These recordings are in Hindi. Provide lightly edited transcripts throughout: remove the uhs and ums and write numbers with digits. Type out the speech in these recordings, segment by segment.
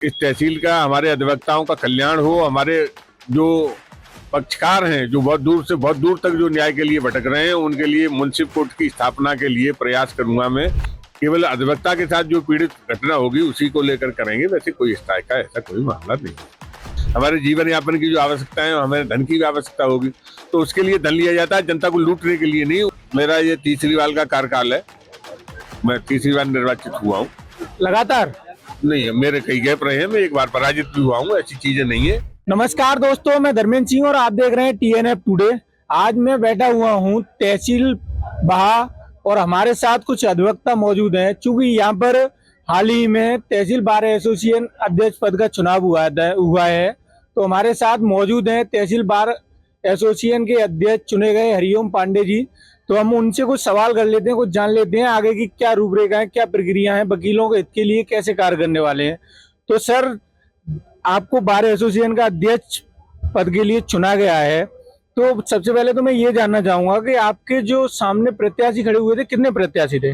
इस तहसील का, हमारे अधिवक्ताओं का कल्याण हो। हमारे जो पक्षकार हैं, जो बहुत दूर तक जो न्याय के लिए भटक रहे हैं, उनके लिए मुंसिफ कोर्ट की स्थापना के लिए प्रयास करूंगा मैं। केवल अधिवक्ता के साथ जो पीड़ित घटना होगी उसी को लेकर करेंगे, वैसे कोई स्ट्राइक का ऐसा कोई मामला नहीं है। हमारे जीवन यापन की जो आवश्यकता है, हमें धन की भी आवश्यकता होगी, तो उसके लिए धन लिया जाता है, जनता को लूटने के लिए नहीं। मेरा ये तीसरी बार का कार्यकाल है, मैं तीसरी बार निर्वाचित हुआ हूँ। लगातार नहीं, मेरे कई गैप रहे हैं, मैं एक बार पराजित भी हुआ हूँ, ऐसी चीजें नहीं है। नमस्कार दोस्तों, मैं धर्मेंद्र सिंह और आप देख रहे हैं TNF टुडे। आज मैं बैठा हुआ हूं तहसील बहा और हमारे साथ कुछ अधिवक्ता मौजूद हैं। चूंकि यहां पर हाल ही में तहसील बार एसोसिएशन अध्यक्ष पद का चुनाव हुआ है, तो हमारे साथ मौजूद हैं तहसील बार एसोसिएशन के अध्यक्ष चुने गए हरिओम पांडे जी। तो हम उनसे कुछ सवाल कर लेते हैं, कुछ जान लेते हैं आगे की क्या रूपरेखा है, क्या प्रक्रिया है, वकीलों के हित के लिए कैसे कार्य करने वाले हैं। तो सर, आपको बार एसोसिएशन का अध्यक्ष पद के लिए चुना गया है, तो सबसे पहले तो मैं ये जानना चाहूंगा कि आपके जो सामने प्रत्याशी खड़े हुए थे, कितने प्रत्याशी थे?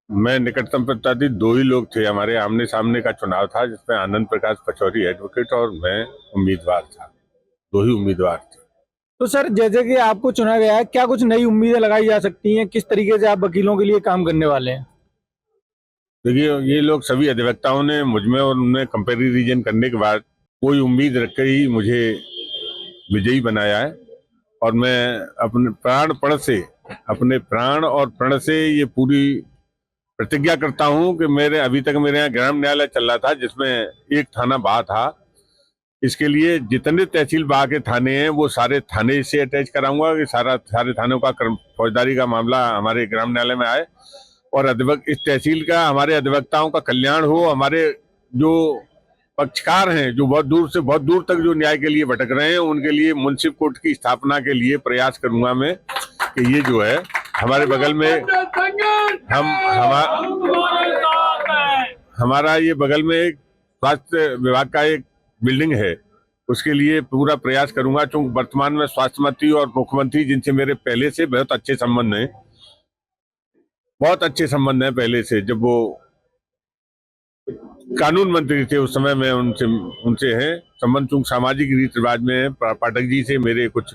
मैं निकटतम प्रत्याशी दो ही लोग थे। हमारे आमने सामने का चुनाव था, जिसमें आनंद प्रकाश पचौरी एडवोकेट और मैं उम्मीदवार था। दो ही उम्मीदवार थे। तो सर, जैसे कि आपको चुना गया है, क्या कुछ नई उम्मीदें लगाई जा सकती हैं? किस तरीके से आप वकीलों के लिए काम करने वाले हैं? देखिए, ये लोग सभी अधिवक्ताओं ने मुझमें और उनमें कंपेरिजन करने के बाद कोई उम्मीद रख कर ही मुझे विजयी बनाया है। और मैं अपने प्राण और प्रण से ये पूरी प्रतिज्ञा करता हूं कि अभी तक मेरे यहाँ ग्राम न्यायालय चल रहा था, जिसमें एक थाना बहा था। इसके लिए जितने तहसील बहा के थाने हैं, वो सारे थाने से अटैच कराऊंगा कि सारे थानों का फौजदारी का मामला हमारे ग्राम न्यायालय में आए। और इस तहसील का, हमारे अधिवक्ताओं का कल्याण हो। हमारे जो पक्षकार हैं, जो बहुत दूर तक जो न्याय के लिए भटक रहे हैं, उनके लिए मुंसिफ कोर्ट की स्थापना के लिए प्रयास करूंगा मैं। कि ये जो है हमारे बगल में हमारा ये बगल में एक स्वास्थ्य विभाग का एक बिल्डिंग है, उसके लिए पूरा प्रयास करूंगा। चूंकि वर्तमान में स्वास्थ्य मंत्री और मुख्यमंत्री, जिनसे मेरे पहले से बहुत अच्छे संबंध हैं पहले से। जब वो कानून मंत्री थे उस समय, मैं उनसे हैं संबंध। चूंकि सामाजिक रीति रिवाज में पाठक जी से मेरे कुछ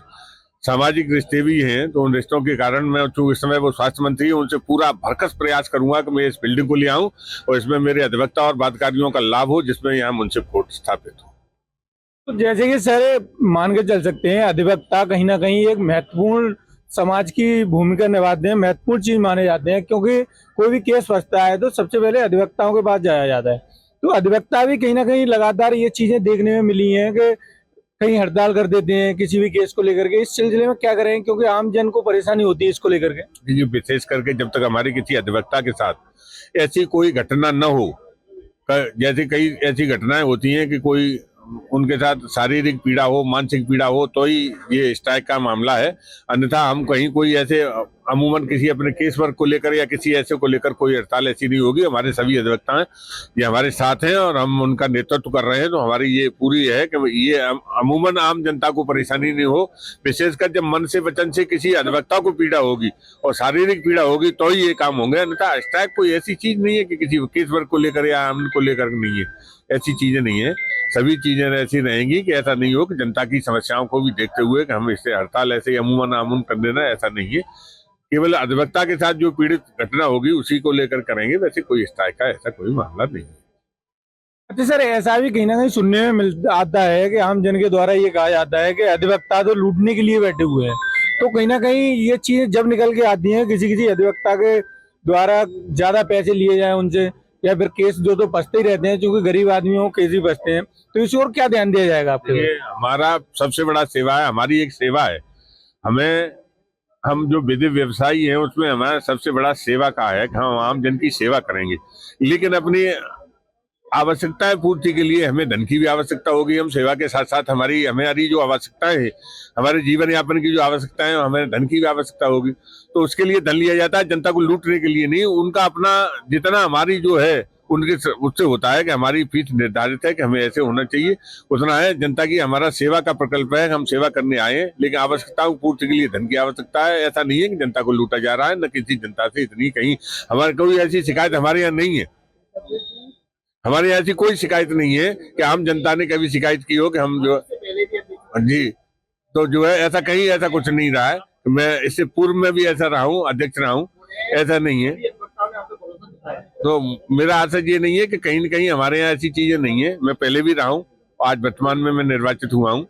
सामाजिक रिश्ते भी हैं, तो उन रिश्तों के कारण मैं, चूंकि इस समय वो स्वास्थ्य मंत्री है, उनसे पूरा भरकस प्रयास करूंगा कि मैं इस बिल्डिंग को ले आऊं और इसमें मेरे अधिवक्ता और बाध्यकारियों का लाभ हो, जिसमें यहाँ मुंसिफ कोर्ट स्थापित हो। तो जैसे कि सर, मान के चल सकते हैं अधिवक्ता कहीं ना कहीं एक महत्वपूर्ण समाज की भूमिका निभाते हैं, महत्वपूर्ण चीज माने जाते हैं। क्योंकि कोई भी केस फंसता है तो सबसे पहले अधिवक्ताओं के पास जाया जाता है। तो अधिवक्ता भी कहीं ना कहीं लगातार ये चीजें देखने में मिली हैं कि कहीं हड़ताल कर देते हैं किसी भी केस को लेकर के। इस सिलसिले में क्या करें, क्योंकि आम जन को परेशानी होती है इसको लेकर के। देखिए, विशेष करके जब तक हमारी किसी अधिवक्ता के साथ ऐसी कोई घटना न हो, जैसे कई ऐसी घटनाएं होती हैं कि कोई उनके साथ शारीरिक पीड़ा हो, मानसिक पीड़ा हो, तो ही ये स्ट्राइक का मामला है। अन्यथा हम कहीं कोई ऐसे अमूमन किसी अपने केस वर्क को लेकर या किसी ऐसे को लेकर कोई हड़ताल ऐसी नहीं होगी। हमारे सभी अधिवक्ता हैं, ये हमारे साथ हैं और हम उनका नेतृत्व कर रहे हैं। तो हमारी ये पूरी है कि ये अमूमन आम जनता को परेशानी नहीं हो। विशेषकर जब मन से वचन से किसी अधिवक्ता को पीड़ा होगी और शारीरिक पीड़ा होगी, तो ही ये काम होंगे। अन्यथा स्ट्राइक कोई ऐसी चीज नहीं है कि किसी केस वर्क को लेकर या अमन को लेकर नहीं है, ऐसी चीजें नहीं है। सभी चीजें ऐसी रहेंगी कि ऐसा नहीं हो कि जनता की समस्याओं को भी देखते हुए कि हम इससे हड़ताल ऐसे अमूमन आमून कर देना, ऐसा नहीं है। केवल अधिवक्ता के साथ जो पीड़ित घटना होगी उसी को लेकर करेंगे, वैसे कोई स्ट्राइक का ऐसा कोई मामला नहीं है। अच्छा सर, ऐसा भी कहीं ना कहीं सुनने में आता है कि आम जन के द्वारा ये कहा जाता है कि अधिवक्ता तो लूटने के लिए बैठे हुए हैं। तो कहीं ना कहीं ये चीजें जब निकल के आती हैं किसी किसी अधिवक्ता के द्वारा ज्यादा पैसे लिए जाए उनसे, या फिर केस जो तो फंसते ही रहते हैं, क्योंकि गरीब आदमियों केस ही फंसते हैं, तो इस ओर क्या ध्यान दिया जाएगा आपके? ये हमारा सबसे बड़ा सेवा है, हमारी एक सेवा है। हम जो विधि व्यवसायी हैं, उसमें हमारा सबसे बड़ा सेवा का है कि हम आम जन की सेवा करेंगे। लेकिन अपनी आवश्यकताएं पूर्ति के लिए हमें धन की भी आवश्यकता होगी। हम सेवा के साथ साथ हमारी जो आवश्यकताएं हैं, हमारे जीवन यापन की जो आवश्यकताएं हैं, हमें धन की भी आवश्यकता होगी। तो उसके लिए धन लिया जाता है, जनता को लूटने के लिए नहीं। उनका अपना जितना हमारी जो है उनके उससे होता है कि हमारी फीस निर्धारित है कि हमें ऐसे होना चाहिए, उतना है। जनता की हमारा सेवा का प्रकल्प है, हम सेवा करने आए हैं। लेकिन आवश्यकताओं की पूर्ति के लिए धन की आवश्यकता है। ऐसा नहीं है कि जनता को लूटा जा रहा है, न किसी जनता से इतनी कहीं हमारे कोई ऐसी शिकायत हमारे यहाँ नहीं है। हमारे यहाँ ऐसी कोई शिकायत नहीं है कि आम जनता ने कभी शिकायत की हो कि हम जो जी, तो जो है ऐसा कहीं ऐसा कुछ नहीं रहा है। मैं इससे पूर्व में भी ऐसा रहा हूँ, अध्यक्ष रहा हूँ, ऐसा नहीं है। तो मेरा आशा ये नहीं है कि कहीं न कहीं हमारे यहाँ ऐसी चीजें नहीं है। मैं पहले भी रहा हूँ, आज वर्तमान में मैं निर्वाचित हुआ हूँ।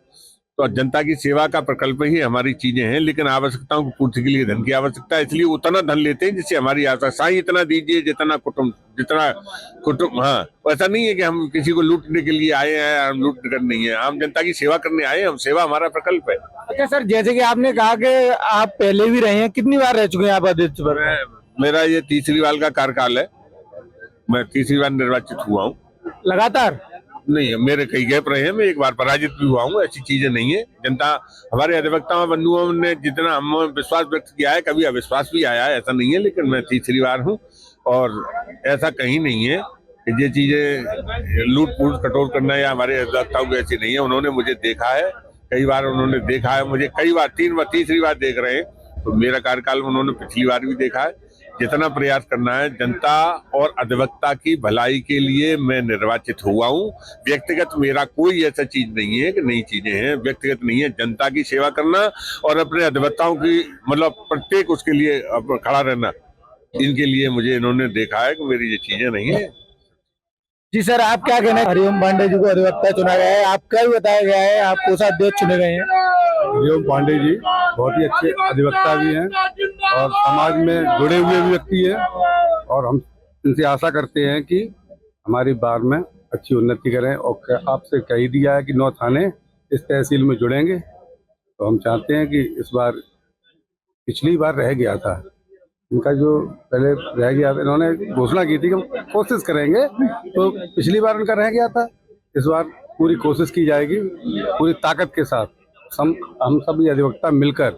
तो जनता की सेवा का प्रकल्प ही हमारी चीजें हैं, लेकिन आवश्यकताओं की पूर्ति के लिए धन की आवश्यकता है, इसलिए उतना धन लेते हैं जिससे हमारी आवश्यकता। साईं इतना दीजिए जितना कुटुंब। हाँ, ऐसा नहीं है कि हम किसी को लूटने के लिए आए हैं, हम लूट कर नहीं है, आम जनता की सेवा करने आए हैं, हम सेवा हमारा प्रकल्प है। अच्छा सर, जैसे कि आपने कहा कि आप पहले भी रहे हैं, कितनी बार रह चुके हैं आप अध्यक्ष पर? मेरा ये तीसरी बार का कार्यकाल है, मैं तीसरी बार निर्वाचित हुआ हूँ। लगातार? नहीं, मेरे कई गैप रहे हैं, मैं एक बार पराजित भी हुआ हूँ, ऐसी चीजें नहीं है। जनता हमारे अधिवक्ता बंधुओं ने जितना हम विश्वास व्यक्त किया है, कभी अविश्वास भी आया है, ऐसा नहीं है, लेकिन मैं तीसरी बार हूँ और ऐसा कहीं नहीं है कि ये चीजें लूट फूट कटोर करना या हमारे अधिवक्ताओं की ऐसी नहीं है। उन्होंने मुझे देखा है, कई बार उन्होंने देखा है मुझे, कई बार, 3 बार, तीसरी बार देख रहे हैं। तो मेरा कार्यकाल उन्होंने पिछली बार भी देखा है। जितना प्रयास करना है जनता और अधिवक्ता की भलाई के लिए मैं निर्वाचित हुआ हूँ। व्यक्तिगत मेरा कोई ऐसा चीज नहीं है कि नई चीजें हैं, व्यक्तिगत नहीं है। जनता की सेवा करना और अपने अधिवक्ताओं की मतलब प्रत्येक उसके लिए खड़ा रहना, इनके लिए मुझे इन्होंने देखा है कि मेरी ये चीजें नहीं है। जी सर, आप क्या कहना है? हरिओम पांडे जी को अधिवक्ता चुना गया है, आपका भी बताया गया है, आप कोषाध्यक्ष चुने गए हैं। हरिओम पांडे जी बहुत ही अच्छे अधिवक्ता भी हैं और समाज में जुड़े हुए भी व्यक्ति हैं, और हम इनसे आशा करते हैं कि हमारी बार में अच्छी उन्नति करें। और आपसे कह ही दिया है कि 9 थाने इस तहसील में जुड़ेंगे, तो हम चाहते हैं कि इस बार, पिछली बार रह गया था इनका, जो पहले रह गया था, इन्होंने घोषणा की थी कि हम कोशिश करेंगे, तो पिछली बार उनका रह गया था। इस बार पूरी कोशिश की जाएगी, पूरी ताकत के साथ हम सभी अधिवक्ता मिलकर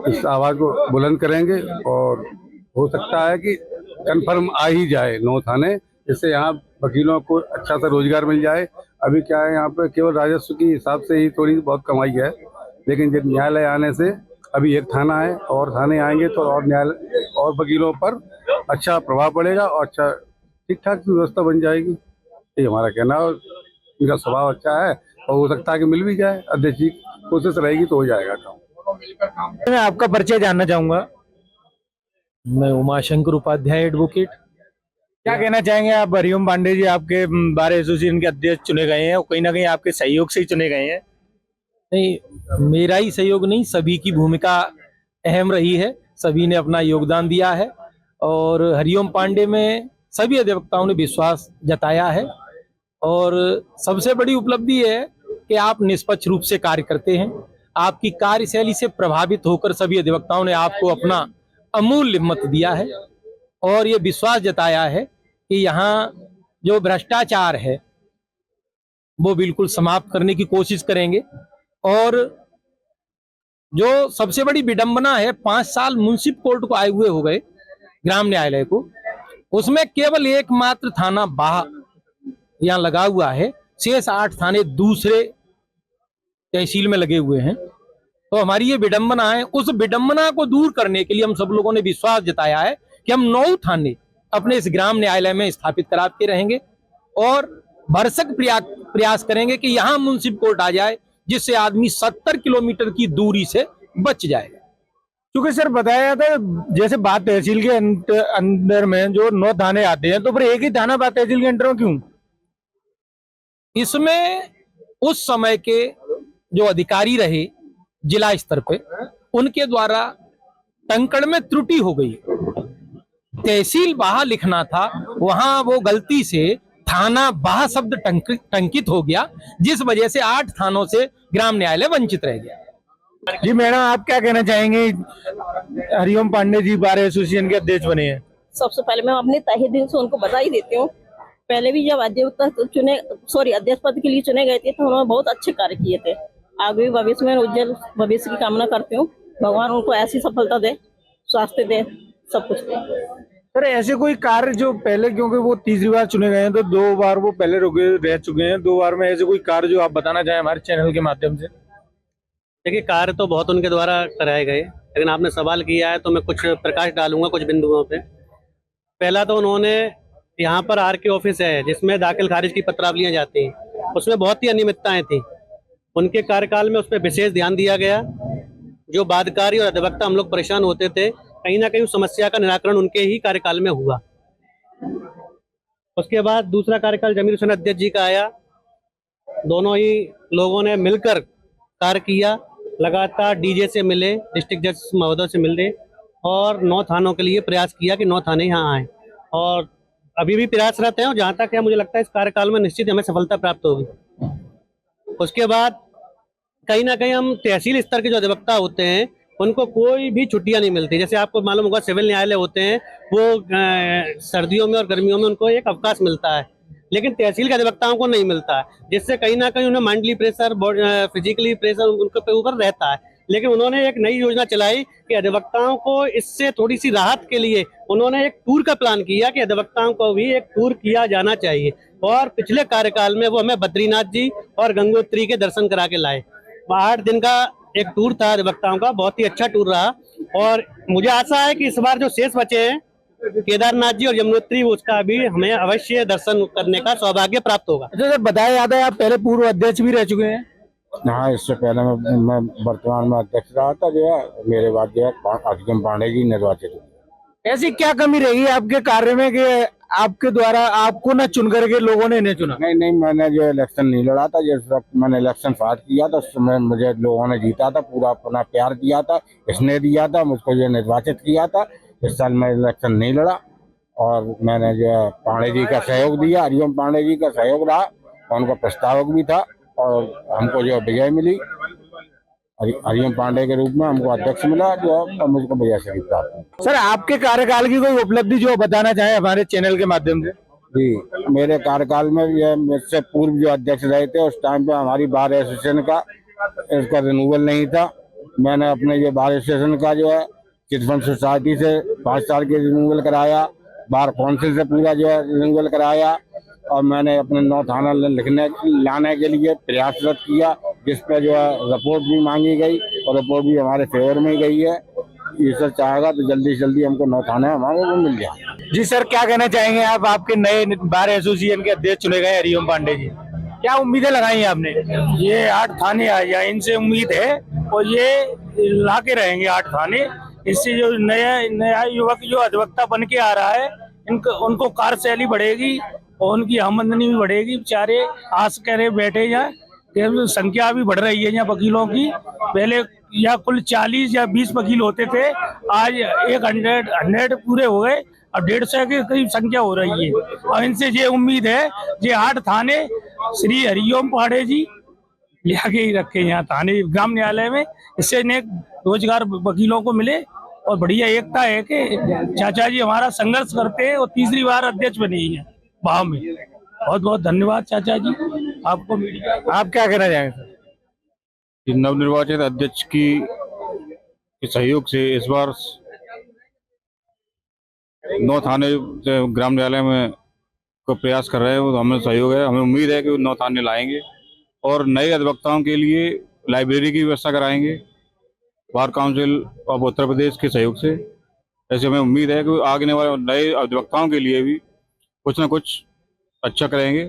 इस आवाज को बुलंद करेंगे, और हो सकता है कि कन्फर्म आ ही जाए 9 थाने, जिससे यहाँ वकीलों को अच्छा सा रोजगार मिल जाए। अभी क्या है, यहाँ पे केवल राजस्व की हिसाब से ही थोड़ी बहुत कमाई है, लेकिन जब न्यायालय आने से अभी एक थाना है, और थाने आएंगे तो और न्यायालय और वकीलों पर अच्छा प्रभाव पड़ेगा और अच्छा ठीक ठाक व्यवस्था बन जाएगी। ये हमारा कहना है। इनका स्वभाव अच्छा है और हो सकता है कि मिल भी जाए, अध्यक्ष जी कोशिश रहेगी तो हो जाएगा काम। मैं आपका परिचय जानना चाहूंगा। मैं उमाशंकर उपाध्याय एडवोकेट। क्या कहना चाहेंगे आप? हरिओम पांडे जी आपके बार एसोसिएशन के अध्यक्ष चुने गए हैं और कहीं ना कहीं आपके सहयोग से ही चुने गए हैं। नहीं, मेरा ही सहयोग नहीं, सभी की भूमिका अहम रही है, सभी ने अपना योगदान दिया है और हरिओम पांडे में सभी अधिवक्ताओं ने विश्वास जताया है। और सबसे बड़ी उपलब्धि है कि आप निष्पक्ष रूप से कार्य करते हैं, आपकी कार्यशैली से प्रभावित होकर सभी अधिवक्ताओं ने आपको अपना अमूल्य मत दिया है और ये विश्वास जताया है कि यहाँ जो भ्रष्टाचार है वो बिल्कुल समाप्त करने की कोशिश करेंगे। और जो सबसे बड़ी विडंबना है, 5 साल मुंसिफ कोर्ट को आए हुए हो गए, ग्राम न्यायालय को, उसमें केवल एकमात्र थाना बाह यहाँ लगा हुआ है, शेष 8 थाने दूसरे तहसील में लगे हुए हैं। तो हमारी ये विडंबना है, उस विडंबना को दूर करने के लिए हम सब लोगों ने विश्वास जताया है कि हम 9 थाने अपने इस ग्राम न्यायालय में स्थापित कराते रहेंगे और भरसक प्रयास करेंगे कि यहाँ मुंसिफ कोर्ट आ जाए, जिससे आदमी 70 किलोमीटर की दूरी से बच जाएगा। क्योंकि सर बताया था, जैसे बात तहसील के अंदर में जो 9 थाने आते हैं, तो फिर एक ही थाना बात तहसील के अंदर में क्यों? इसमें उस समय के जो अधिकारी रहे जिला स्तर पे, उनके द्वारा टंकण में त्रुटि हो गई। तहसील बाह लिखना था, वहां वो गलती से थाना बाह शब्द टंकित हो गया, जिस वजह से 8 थानों से ग्राम न्यायालय वंचित रह गया। जी मैडम, आप क्या कहना चाहेंगे? हरिओम पांडे जी बार एसोसिएशन के अध्यक्ष बने हैं। सबसे पहले मैं अपने तहे दिल से उनको बधाई देती हूँ। पहले भी जब अध्यक्ष पद के लिए चुने गए थे तो उन्होंने बहुत अच्छे कार्य किए थे। आगे भी भविष्य में उज्जवल भविष्य की कामना करती हूँ। भगवान उनको ऐसी सफलता दे, स्वास्थ्य दे, सब कुछ दे। सर ऐसे कोई कार्य जो पहले, क्योंकि वो तीसरी बार चुने गए हैं तो 2 बार वो पहले रह चुके हैं, 2 बार में ऐसे कोई कार्य जो आप बताना चाहें हमारे चैनल के माध्यम से? देखिए, कार्य तो बहुत उनके द्वारा कराए गए, लेकिन आपने सवाल किया है तो मैं कुछ प्रकाश डालूंगा कुछ बिंदुओं पे। पहला तो उन्होंने यहाँ पर आर के ऑफिस है जिसमें दाखिल खारिज की पत्रावलियां जाती हैं, उसमें बहुत ही अनियमितताएं थी। उनके कार्यकाल में उस पर विशेष ध्यान दिया गया। जो बाध्यकारी और अधिवक्ता हम लोग परेशान होते थे, कहीं ना कहीं उस समस्या का निराकरण उनके ही कार्यकाल में हुआ। उसके बाद दूसरा कार्यकाल जमीर हुसैन अध्यक्ष जी का आया। दोनों ही लोगों ने मिलकर कार्य किया, लगातार डीजे से मिले, डिस्ट्रिक्ट जज महोदय से मिले और 9 थानों के लिए प्रयास किया कि 9 थाने यहाँ आए, और अभी भी प्रयासरत हैं। और जहाँ तक है, मुझे लगता है इस कार्यकाल में निश्चित हमें सफलता प्राप्त होगी। उसके बाद कहीं ना कहीं हम तहसील स्तर के जो अधिवक्ता होते हैं उनको कोई भी छुट्टियां नहीं मिलती। जैसे आपको मालूम होगा सिविल न्यायालय होते हैं, वो सर्दियों में और गर्मियों में उनको एक अवकाश मिलता है, लेकिन तहसील के अधिवक्ताओं को नहीं मिलता है, जिससे कहीं ना कहीं उन्हें मेंटली प्रेशर, फिजिकली प्रेशर उनके ऊपर रहता है। लेकिन उन्होंने एक नई योजना चलाई कि अधिवक्ताओं को इससे थोड़ी सी राहत के लिए उन्होंने एक टूर का प्लान किया कि अधिवक्ताओं को भी एक टूर किया जाना चाहिए। और पिछले कार्यकाल में वो हमें बद्रीनाथ जी और गंगोत्री के दर्शन करा के लाए। 8 दिन का एक टूर था अधिवक्ताओं का, बहुत ही अच्छा टूर रहा। और मुझे आशा है कि इस बार जो शेष बचे हैं केदारनाथ जी और यमुनोत्री, उसका भी हमें अवश्य दर्शन करने का सौभाग्य प्राप्त होगा। अच्छा सर, बताया जाता है आप पहले पूर्व अध्यक्ष भी रह चुके हैं। हाँ, इससे पहले मैं वर्तमान में अध्यक्ष रहा था। जो है मेरे बाद जो है हरिओम पांडे जी निर्वाचित हुए। ऐसी क्या कमी रही आपके कार्य में कि आपके द्वारा आपको न चुन करके लोगों ने इन्हें चुना? नहीं, मैंने जो इलेक्शन नहीं लड़ा था। जिस वक्त मैंने इलेक्शन फाइट किया था उस समय मुझे लोगों ने जीता था, पूरा अपना प्यार दिया था, स्नेह दिया था, मुझको जो निर्वाचित किया था। इस साल मैं इलेक्शन नहीं लड़ा और मैंने जो है पांडे जी का सहयोग दिया, हरिओम पांडे जी का सहयोग रहा, उनका प्रस्तावक भी था और हमको जो विजय मिली। हरिओम पांडे के रूप में हमको अध्यक्ष मिला, जो है मुझको विजय से प्राप्त हुई। सर, आपके कार्यकाल की कोई उपलब्धि जो बताना चाहें हमारे चैनल के माध्यम से? जी, मेरे कार्यकाल में ये मुझसे पूर्व जो अध्यक्ष रहे थे उस टाइम पे हमारी बार एसोसिएशन का इसका रिन्यूअल नहीं था। मैंने अपने ये बार एसोसिएशन का जो है चिटफंड सोसाइटी से 5 साल के रिन्यूअल कराया, बार काउंसिल से पूरा जो है रिन्यूअल कराया और मैंने अपने 9 थाना लाने के लिए प्रयासरत किया, जिस पे जो है रिपोर्ट भी मांगी गई और रिपोर्ट भी हमारे फेवर में गई है। ये सर चाहेगा तो जल्दी से जल्दी हमको 9 थाने हमारे को मिल जाए। जी सर, क्या कहना चाहेंगे आप? आपके नए बार एसोसिएशन के अध्यक्ष चुने गए हरिओम पांडे जी, क्या उम्मीदें लगाई आपने? ये 8 थाने आ जाए, इनसे उम्मीद है और ये ला के रहेंगे 8 थाने। इससे जो नया युवक जो अधिवक्ता बन के आ रहा है उनको कार्यशैली बढ़ेगी और उनकी आमदनी भी बढ़ेगी। बेचारे आस करे बैठे हैं, संख्या भी बढ़ रही है यहाँ वकीलों की। पहले या कुल 40 या 20 वकील होते थे, आज 100 पूरे हो गए, अब 150 के करीब संख्या हो रही है। और इनसे ये उम्मीद है ये 8 थाने श्री हरिओम पांडे जी लेके ही रखे यहाँ थाने ग्राम न्यायालय में। इससे इन्हें रोजगार वकीलों को मिले और बढ़िया एकता है कि चाचा जी हमारा संघर्ष करते हैं और तीसरी बार अध्यक्ष बने हैं भाव में। बहुत बहुत धन्यवाद चाचा जी आपको। मीडिया आप क्या कहना चाहेंगे सर? नवनिर्वाचित अध्यक्ष के सहयोग से इस बार 9 थाने ग्राम न्यायालय में को प्रयास कर रहे हैं, वो हमें सहयोग है। हमें उम्मीद है कि वो 9 थाने लाएंगे और नए अधिवक्ताओं के लिए लाइब्रेरी की व्यवस्था कराएंगे bar council of Uttar Pradesh के सहयोग से। ऐसे हमें उम्मीद है कि आगे वाले नए अधिवक्ताओं के लिए भी कुछ न कुछ अच्छा करेंगे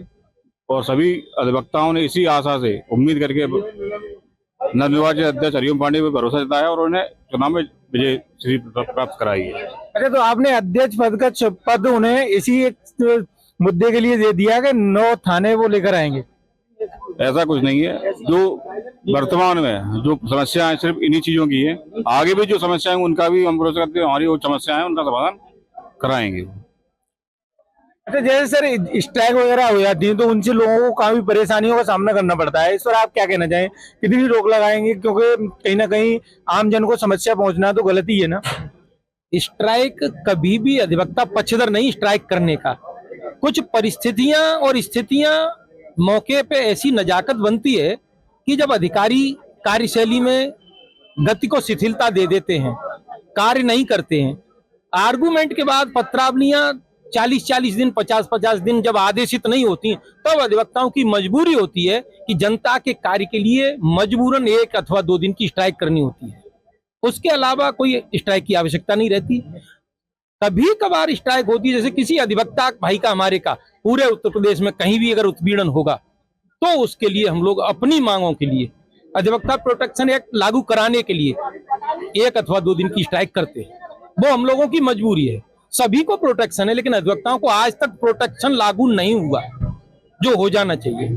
और सभी अधिवक्ताओं ने इसी आशा से उम्मीद करके नवनिर्वाचित अध्यक्ष हरिओम पांडे पर भरोसा जताया और उन्हें चुनाव में विजय श्री प्राप्त कराई है। अच्छा, तो आपने अध्यक्ष पद का पद उन्हें इसी एक मुद्दे के लिए दे दिया कि 9 थाने वो लेकर आएंगे? ऐसा कुछ नहीं है। जो वर्तमान में जो समस्याएं सिर्फ इन्हीं चीजों की है, आगे भी जो समस्याएं उनका भी हम भरोसा करते हैं, हमारी वो समस्याएं हैं उनका समाधान कराएंगे। अच्छा, जैसे सर स्ट्राइक वगैरह हो जाती है तो उनसे लोगों को काफी परेशानियों का सामना करना पड़ता है, इस पर आप क्या कहना चाहें? कितनी रोक लगाएंगे? क्योंकि कहीं ना कहीं आम जन को समस्या पहुंचना तो गलत ही है ना। स्ट्राइक कभी भी अधिवक्ता पक्षधर नहीं स्ट्राइक करने का। कुछ परिस्थितियां और स्थितियां मौके पे ऐसी नजाकत बनती है कि जब अधिकारी कार्यशैली में गति को शिथिलता दे देते हैं, कार्य नहीं करते हैं, आर्गुमेंट के बाद पत्रावलियां 40-40 दिन 50-50 दिन जब आदेशित नहीं होती, तब अधिवक्ताओं की मजबूरी होती है कि जनता के कार्य के लिए मजबूरन 1 अथवा 2 दिन की स्ट्राइक करनी होती है। उसके अलावा कोई स्ट्राइक की आवश्यकता नहीं रहती। कभी कभार स्ट्राइक होती है, जैसे किसी अधिवक्ता भाई का हमारे का पूरे उत्तर प्रदेश में कहीं भी अगर उत्पीड़न होगा तो उसके लिए हम लोग अपनी मांगों के लिए अधिवक्ता प्रोटेक्शन एक्ट लागू कराने के लिए 1 अथवा 2 दिन की स्ट्राइक करते हैं। वो हम लोगों की मजबूरी है। सभी को प्रोटेक्शन है, लेकिन अधिवक्ताओं को आज तक प्रोटेक्शन लागू नहीं हुआ जो हो जाना चाहिए।